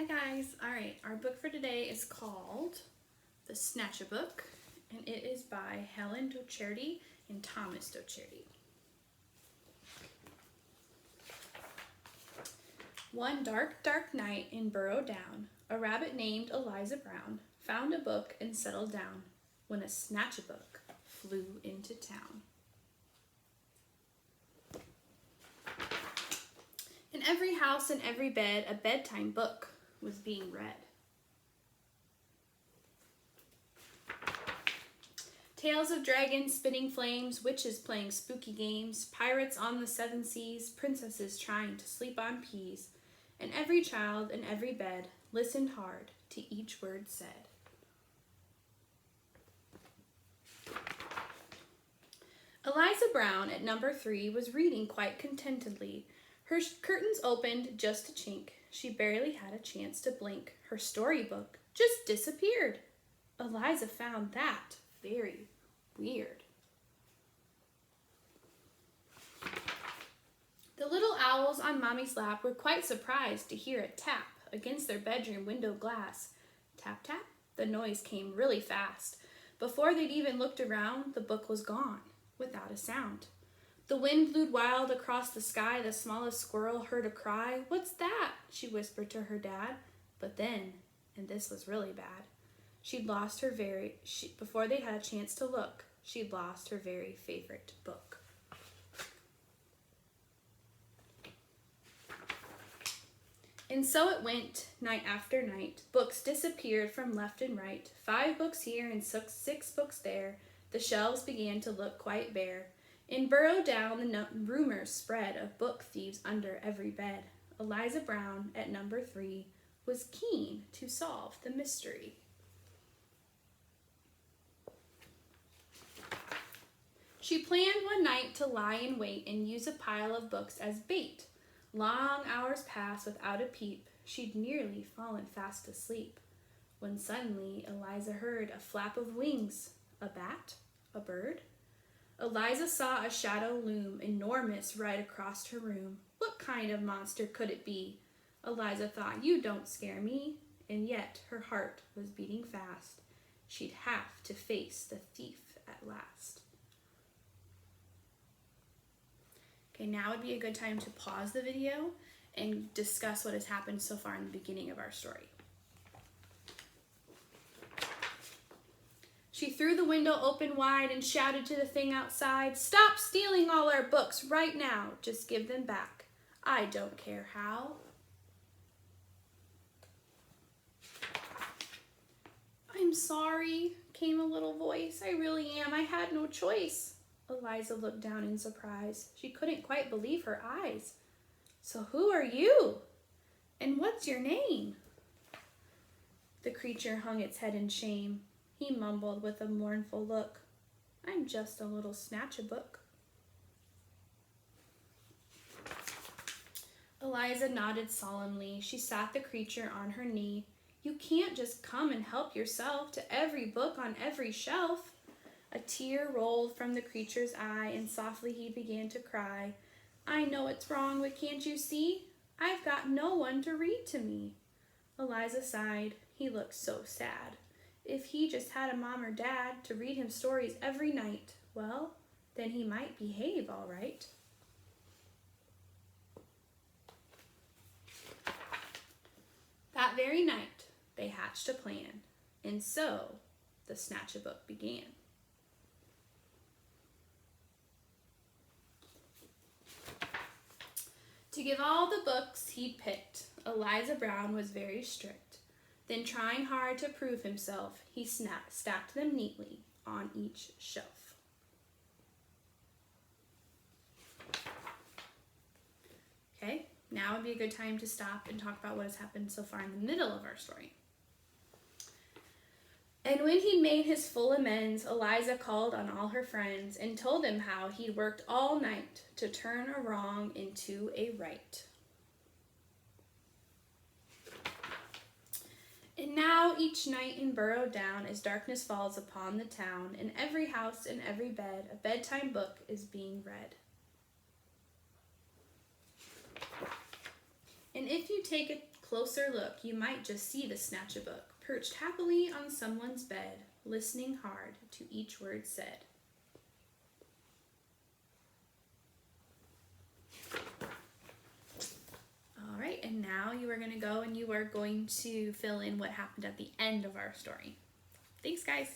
Hi guys. Alright, our book for today is called The Snatchabook, and it is by Helen Docherty and Thomas Docherty. One dark, dark night in Burrow Down, a rabbit named Eliza Brown found a book and settled down when a Snatchabook flew into town. In every house and every bed, a bedtime book was being read. Tales of dragons spitting flames, witches playing spooky games, pirates on the seven seas, princesses trying to sleep on peas, and every child in every bed listened hard to each word said. Eliza Brown at number 3 was reading quite contentedly. Her curtains opened just a chink. She barely had a chance to blink. Her storybook just disappeared. Eliza found that very weird. The little owls on Mommy's lap were quite surprised to hear a tap against their bedroom window glass. Tap, tap. The noise came really fast. Before they'd even looked around, the book was gone, without a sound. The wind blew wild across the sky. The smallest squirrel heard a cry. "What's that?" she whispered to her dad. But then, and this was really bad, before they had a chance to look, she'd lost her very favorite book. And so it went, night after night. Books disappeared from left and right. 5 books here and 6 books there. The shelves began to look quite bare. In Burrow Down, the rumors spread of book thieves under every bed. Eliza Brown, at number 3, was keen to solve the mystery. She planned one night to lie in wait and use a pile of books as bait. Long hours passed without a peep. She'd nearly fallen fast asleep, when suddenly Eliza heard a flap of wings. A bat? A bird? Eliza saw a shadow loom, enormous, right across her room. What kind of monster could it be? Eliza thought, "You don't scare me." And yet her heart was beating fast. She'd have to face the thief at last. Okay, now would be a good time to pause the video and discuss what has happened so far in the beginning of our story. She threw the window open wide and shouted to the thing outside, "Stop stealing all our books right now. Just give them back. I don't care how." "I'm sorry," came a little voice. "I really am. I had no choice." Eliza looked down in surprise. She couldn't quite believe her eyes. "So who are you? And what's your name?" The creature hung its head in shame. He mumbled with a mournful look, "I'm just a little Snatchabook." Eliza nodded solemnly. She sat the creature on her knee. "You can't just come and help yourself to every book on every shelf." A tear rolled from the creature's eye, and softly he began to cry. "I know it's wrong, but can't you see? I've got no one to read to me." Eliza sighed. He looked so sad. If he just had a mom or dad to read him stories every night, well, then he might behave all right. That very night, they hatched a plan, and so the Snatchabook began. To give all the books he'd picked, Eliza Brown was very strict. Then, trying hard to prove himself, he stacked them neatly on each shelf. Okay, now would be a good time to stop and talk about what has happened so far in the middle of our story. And when he'd made his full amends, Eliza called on all her friends and told them how he'd worked all night to turn a wrong into a right. And now each night in Burrow Down, as darkness falls upon the town, in every house and every bed, a bedtime book is being read. And if you take a Closer look, you might just see the Snatchabook, perched happily on someone's bed, listening hard to each word said. All right, and now you are going to go and you are going to fill in what happened at the end of our story. Thanks, guys.